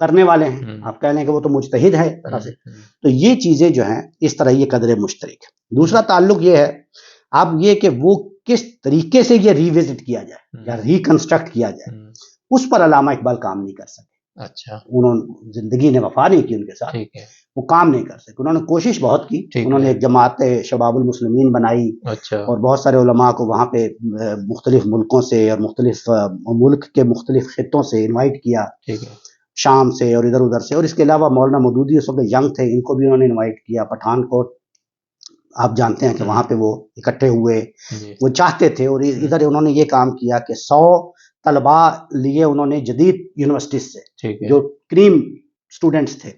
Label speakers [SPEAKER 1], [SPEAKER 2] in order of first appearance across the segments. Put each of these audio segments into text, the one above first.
[SPEAKER 1] کرنے والے ہیں، آپ کہہ لیں کہ وہ تو مجتہد ہے ایک طرح سے. تو یہ چیزیں جو ہیں اس طرح یہ قدر مشترک ہے. دوسرا تعلق یہ ہے اب یہ کہ وہ کس طریقے سے یہ ریوزٹ کیا جائے یا ریکنسٹرکٹ کیا جائے، اس پر علامہ اقبال کام نہیں کر سکے.
[SPEAKER 2] اچھا،
[SPEAKER 1] انہوں زندگی نے وفا نہیں کی ان کے ساتھ، وہ کام نہیں کر سکے. انہوں نے کوشش بہت کی، انہوں نے ایک جماعت شباب المسلمین بنائی اور بہت سارے علماء کو وہاں پہ مختلف ملکوں سے اور مختلف ملک کے مختلف خطوں سے انوائٹ کیا، شام سے اور ادھر ادھر سے. اور اس کے علاوہ مولانا مودودی اس وقت ینگ تھے، ان کو بھی انہوں نے انوائٹ کیا. پٹھان کوٹ آپ جانتے ہیں کہ وہاں پہ وہ اکٹھے ہوئے، وہ چاہتے تھے. اور ادھر انہوں نے یہ کام کیا کہ 100 طلباء لیے انہوں نے جدید یونیورسٹیز سے جو کریم سٹوڈنٹس تھے،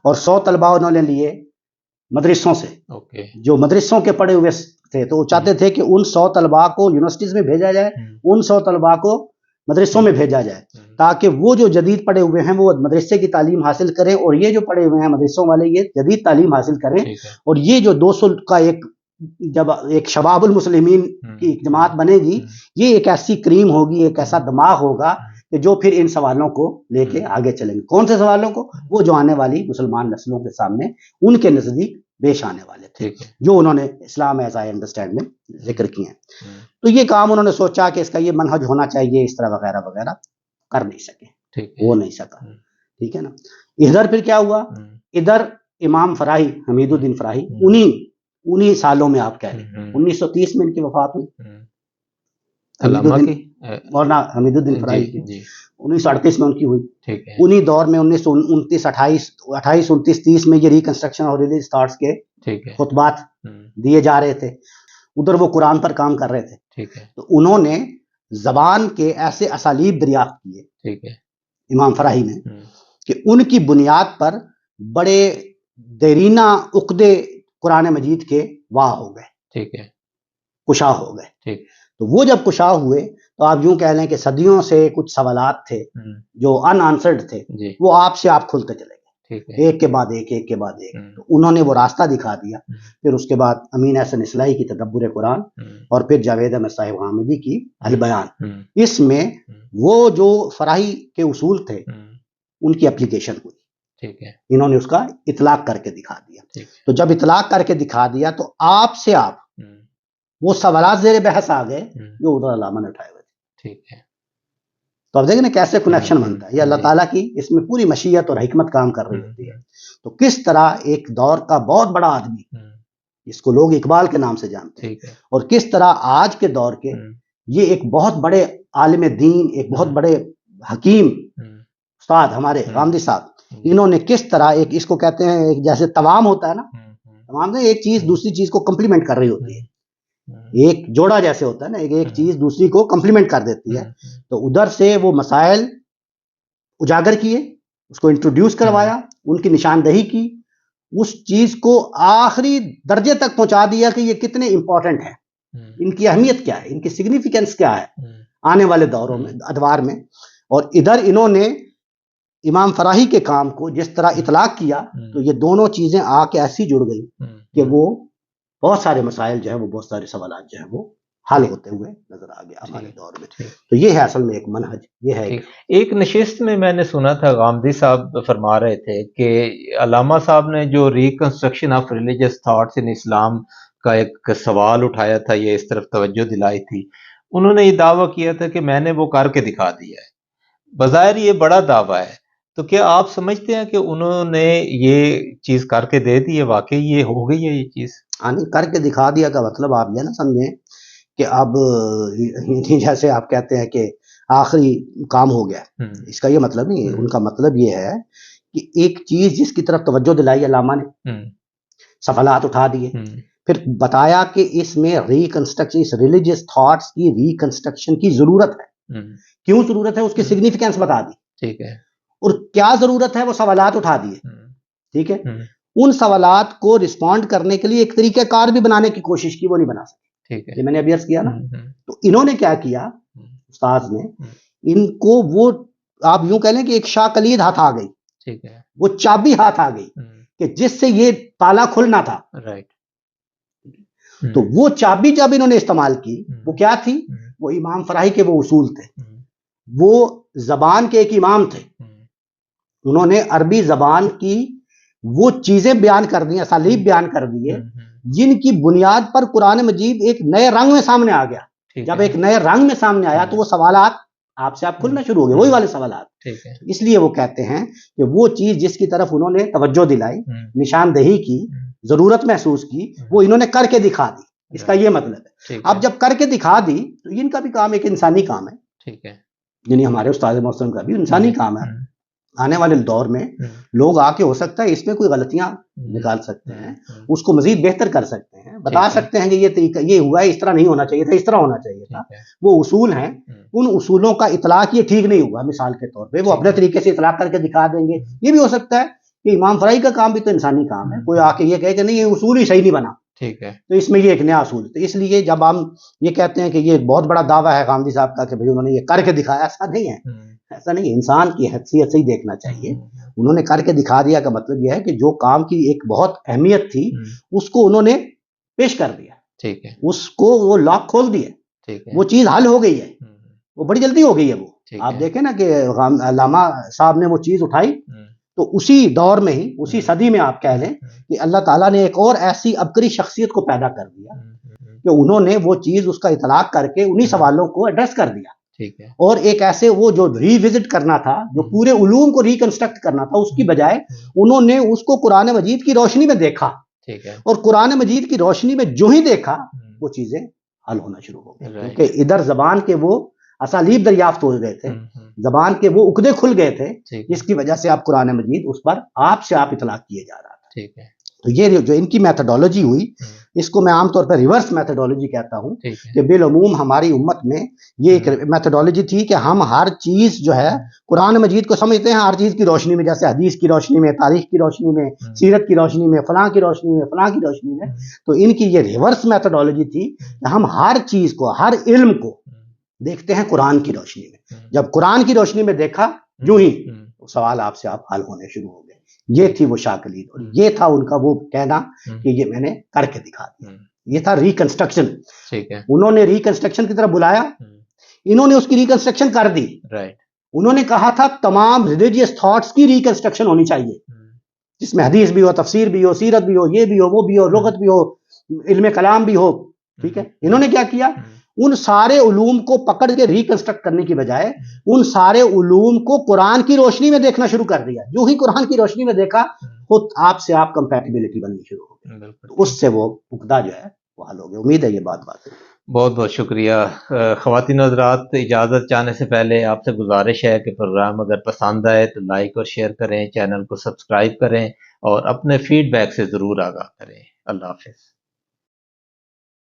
[SPEAKER 1] اور 100 طلباء انہوں نے لیے مدرسوں سے جو مدرسوں کے پڑھے ہوئے تھے. تو وہ چاہتے تھے کہ ان 100 طلباء کو یونیورسٹیز میں بھیجا جائے، ان 100 طلباء کو مدرسوں میں بھیجا جائے، تاکہ وہ جو جدید پڑھے ہوئے ہیں وہ مدرسے کی تعلیم حاصل کریں، اور یہ جو پڑھے ہوئے ہیں مدرسوں والے یہ جدید تعلیم حاصل کریں. اور یہ جو 200 کا جب ایک شباب المسلمین کی ایک جماعت بنے گی، یہ ایک ایسی کریم ہوگی، ایک ایسا دماغ ہوگا کہ جو پھر ان سوالوں کو لے کے آگے چلیں گے. کون سے سوالوں کو؟ وہ جو آنے والی مسلمان نسلوں کے سامنے ان کے نزدیک پیش آنے والے تھے، جو انہوں نے اسلام ایز آئی انڈرسٹینڈ میں ذکر کیے ہیں. تو یہ کام انہوں نے سوچا کہ اس کا یہ منہج ہونا چاہیے اس طرح وغیرہ وغیرہ، کر نہیں سکے، ہو نہیں سکا. ٹھیک ہے نا. ادھر پھر کیا ہوا؟ ادھر امام فراہی، حمید الدین فراہی، انہی سالوں میں آپ کہہ لیں 1930 میں ان کی وفات ہوئی، مولانا حمید الدین فراہی کی 1938 میں ان کی ہوئی. انہی دور میں 1929 28 29 30 میں یہ ریکنسٹرکشن اور ریلیجس تھاٹس کے خطبات دیے جا رہے تھے. ادھر وہ قرآن پر کام کر رہے تھے. تو انہوں نے زبان کے ایسے اسالیب دریافت کیے امام فراہی نے کہ ان کی بنیاد پر بڑے دیرینہ عقدے قرآن مجید کے واہ ہو گئے، کشا ہو گئے. تو وہ جب کشا ہوئے تو آپ یوں کہہ لیں کہ صدیوں سے کچھ سوالات تھے جو ان آنسرڈ تھے، وہ آپ سے آپ کھلتے چلے گئے، ایک کے بعد ایک، ایک کے بعد ایک. تو انہوں نے وہ راستہ دکھا دیا. پھر اس کے بعد امین احسن اصلاحی کی تدبر قرآن، اور پھر جاوید احمد صاحب حامدی کی البیان. اس میں وہ جو فراہی کے اصول تھے ان کی اپلیکیشن ہوئی. انہوں نے اس کا اطلاق کر کے دکھا دیا. تو جب اطلاق کر کے دکھا دیا تو آپ سے آپ وہ سوالات زیر بحث آ گئے جو ادھر علامہ نے اٹھائے ہوئے تھے. تو اب دیکھیں نا کیسے کنیکشن بنتا ہے. یہ اللہ تعالیٰ کی اس میں پوری مشیت اور حکمت کام کر رہی ہوتی ہے. تو کس طرح ایک دور کا بہت بڑا آدمی جس کو لوگ اقبال کے نام سے جانتے ہیں، اور کس طرح آج کے دور کے یہ ایک بہت بڑے عالم دین، ایک بہت بڑے حکیم استاد ہمارے غامدی صاحب، انہوں نے کس طرح ایک اس کو کہتے ہیں جیسے توام ہوتا ہے نا، توام میں ایک چیز دوسری چیز کو کمپلیمنٹ کر رہی ہوتی ہے، ایک جوڑا جیسے ہوتا ہے نا، ایک چیز دوسری کو کمپلیمنٹ کر دیتی ہے. تو ادھر سے وہ مسائل اجاگر کیے، اس کو انٹروڈیوس کروایا، ان کی نشاندہی کی، اس چیز کو آخری درجے تک پہنچا دیا کہ یہ کتنے امپورٹنٹ ہے، ان کی اہمیت کیا ہے، ان کی سگنیفیکینس کیا ہے آنے والے دوروں میں، ادوار میں. اور ادھر انہوں نے امام فراہی کے کام کو جس طرح اطلاق کیا تو یہ دونوں چیزیں آ کے ایسی جڑ گئی کہ وہ بہت سارے مسائل جو ہے، وہ بہت سارے سوالات جو ہے وہ حل ہوتے ہوئے نظر آ گیا ہمارے دور میں. تو یہ ہے اصل میں ایک منہج. یہ ہے
[SPEAKER 2] ایک نشست میں نے سنا تھا غامدی صاحب فرما رہے تھے کہ علامہ صاحب نے جو reconstruction of religious thoughts in Islam کا ایک سوال اٹھایا تھا، یہ اس طرف توجہ دلائی تھی، انہوں نے یہ دعویٰ کیا تھا کہ میں نے وہ کر کے دکھا دیا ہے. بظاہر یہ بڑا دعویٰ ہے، تو کیا آپ سمجھتے ہیں کہ انہوں نے یہ چیز کر کے دے دی ہے؟ واقعی یہ ہو گئی ہے یہ چیز؟
[SPEAKER 1] کر کے دکھا دیا کا مطلب آپ یہ نہ سمجھیں کہ اب جیسے آپ کہتے ہیں کہ آخری کام ہو گیا، اس کا یہ مطلب نہیں ہے. ان کا مطلب یہ ہے کہ ایک چیز جس کی طرف توجہ دلائی علامہ نے، سوالات اٹھا دیے، پھر بتایا کہ اس میں ریکنسٹرکشن، اس ریلیجس تھاٹس کی ریکنسٹرکشن کی ضرورت ہے. کیوں ضرورت ہے اس کی سگنیفیکینس بتا دی. ٹھیک ہے. اور کیا ضرورت ہے وہ سوالات اٹھا دیے. ٹھیک ہے. ان سوالات کو رسپونڈ کرنے کے لیے ایک طریقہ کار بھی بنانے کی کوشش کی، وہ نہیں بنا سکے. ٹھیک ہے. یہ میں نے ابھی عرض کیا نا. تو انہوں نے کیا کیا استاذ نے، ان کو وہ آپ یوں کہہ لیں کہ ایک شاہ کلید ہاتھ آ گئی. ٹھیک ہے. وہ چابی ہاتھ آ گئی کہ جس سے یہ تالا کھلنا تھا. رائٹ. تو وہ چابی جب انہوں نے استعمال کی، وہ کیا تھی؟ وہ امام فراہی کے وہ اصول تھے. وہ زبان کے ایک امام تھے، انہوں نے عربی زبان کی وہ چیزیں بیان کر دی, اسالیب بیان کر دیے جن کی بنیاد پر قرآن مجید ایک نئے رنگ میں سامنے آ گیا. جب ایک نئے رنگ میں سامنے آیا تو وہ سوالات آپ سے آپ کھلنا شروع ہو گئے, وہی والے سوالات. اس لیے وہ کہتے ہیں کہ وہ چیز جس کی طرف انہوں نے توجہ دلائی, نشاندہی کی, ضرورت محسوس کی, وہ انہوں نے کر کے دکھا دی. اس کا یہ مطلب ہے. اب جب کر کے دکھا دی تو ان کا بھی کام ایک انسانی کام ہے, یعنی ہمارے استاد محترم کا بھی انسانی کام ہے. آنے والے دور میں لوگ آ کے ہو سکتا ہے اس میں کوئی غلطیاں نکال سکتے ہیں, اس کو مزید بہتر کر سکتے ہیں, بتا سکتے ہیں کہ یہ طریقہ یہ ہوا ہے, اس طرح نہیں ہونا چاہیے تھا, اس طرح ہونا چاہیے تھا. وہ اصول ہیں, ان اصولوں کا اطلاق یہ ٹھیک نہیں ہوا مثال کے طور پہ, وہ اپنے طریقے سے اطلاق کر کے دکھا دیں گے. یہ بھی ہو سکتا ہے کہ امام فرائی کا کام بھی تو انسانی کام ہے, کوئی آ کے یہ کہے کہ نہیں یہ اصول ہی صحیح نہیں بنا, ٹھیک ہے, تو اس میں یہ ایک نیا اصول. تو اس لیے جب ہم یہ کہتے ہیں کہ یہ ایک بہت بڑا دعویٰ ہے غامدی صاحب کا کہ بھائی انہوں نے یہ کر کے دکھایا, ایسا نہیں ہے, ایسا نہیں ہے. انسان کی حیثیت سے ہی دیکھنا چاہیے. انہوں نے کر کے دکھا دیا کا مطلب یہ ہے کہ جو کام کی ایک بہت اہمیت تھی اس کو انہوں نے پیش کر دیا, ٹھیک ہے, اس کو وہ لاک کھول دیا, وہ چیز حل ہو گئی ہے, وہ بڑی جلدی ہو گئی ہے. وہ آپ دیکھیں نا کہ علامہ صاحب نے وہ چیز اٹھائی تو اسی دور میں ہی, اسی صدی میں آپ کہہ لیں کہ اللہ تعالیٰ نے ایک اور ایسی عبقری شخصیت کو پیدا کر دیا کہ انہوں نے وہ چیز اس کا اطلاق کر کے انہی سوالوں کو ایڈریس کر دیا. اور ایک ایسے وہ جو ری وزٹ کرنا تھا, جو پورے علوم کو ریکنسٹرکٹ کرنا تھا, اس کی بجائے انہوں نے اس کو قرآن مجید کی روشنی میں دیکھا, اور قرآن مجید کی روشنی میں جو ہی دیکھا وہ چیزیں حل ہونا شروع ہو گئی. کیونکہ ادھر زبان کے وہ اسالیب دریافت ہو گئے تھے, زبان کے وہ عقدے کھل گئے تھے, جس کی وجہ سے آپ قرآن مجید اس پر آپ سے آپ اطلاق کیے جا رہا تھا. ٹھیک ہے, تو یہ جو ان کی میتھڈولوجی ہوئی, اس کو میں عام طور پر ریورس میتھڈولوجی کہتا ہوں کہ بالعموم ہماری امت میں یہ ایک میتھڈولوجی تھی کہ ہم ہر چیز جو ہے قرآن مجید کو سمجھتے ہیں ہر چیز کی روشنی میں, جیسے حدیث کی روشنی میں, تاریخ کی روشنی میں, سیرت کی روشنی میں, فلاں کی روشنی میں, فلاں کی روشنی میں. تو ان کی یہ ریورس میتھڈولوجی تھی کہ ہم ہر چیز کو, ہر علم کو دیکھتے ہیں قرآن کی روشنی میں. جب قرآن کی روشنی میں دیکھا جو ہی سوال آپ سے آپ حل ہونے شروع ہو گئے. یہ تھی وہ شاکلید, اور یہ تھا ان کا وہ کہنا کہ یہ میں نے کر کے دکھا دیا. یہ تھا ریکنسٹرکشن. انہوں نے ریکنسٹرکشن کی طرف بلایا, انہوں نے اس کی ریکنسٹرکشن کر دی. انہوں نے کہا تھا تمام ریلیجیس تھاٹس کی ریکنسٹرکشن ہونی چاہیے, جس میں حدیث بھی ہو, تفسیر بھی ہو, سیرت بھی ہو, یہ بھی ہو, وہ بھی ہو, لغت بھی ہو, علم کلام بھی ہو. ٹھیک ہے, انہوں نے کیا کیا, ان سارے علوم کو پکڑ کے ریکنسٹرکٹ کرنے کی بجائے ان سارے علوم کو قرآن کی روشنی میں دیکھنا شروع کر دیا. جو ہی قرآن کی روشنی میں دیکھا خود آپ سے آپ کمپیٹیبلٹی بننی شروع ہو گئی. اس سے وہ عقدہ جو ہے وہ حل ہو گیا. امید ہے یہ بات ہے.
[SPEAKER 2] بہت بہت شکریہ. خواتین و حضرات, اجازت چاہنے سے پہلے آپ سے گزارش ہے کہ پروگرام اگر پسند آئے تو لائک اور شیئر کریں, چینل کو سبسکرائب کریں, اور اپنے فیڈ بیک سے ضرور آگاہ کریں. اللہ حافظ.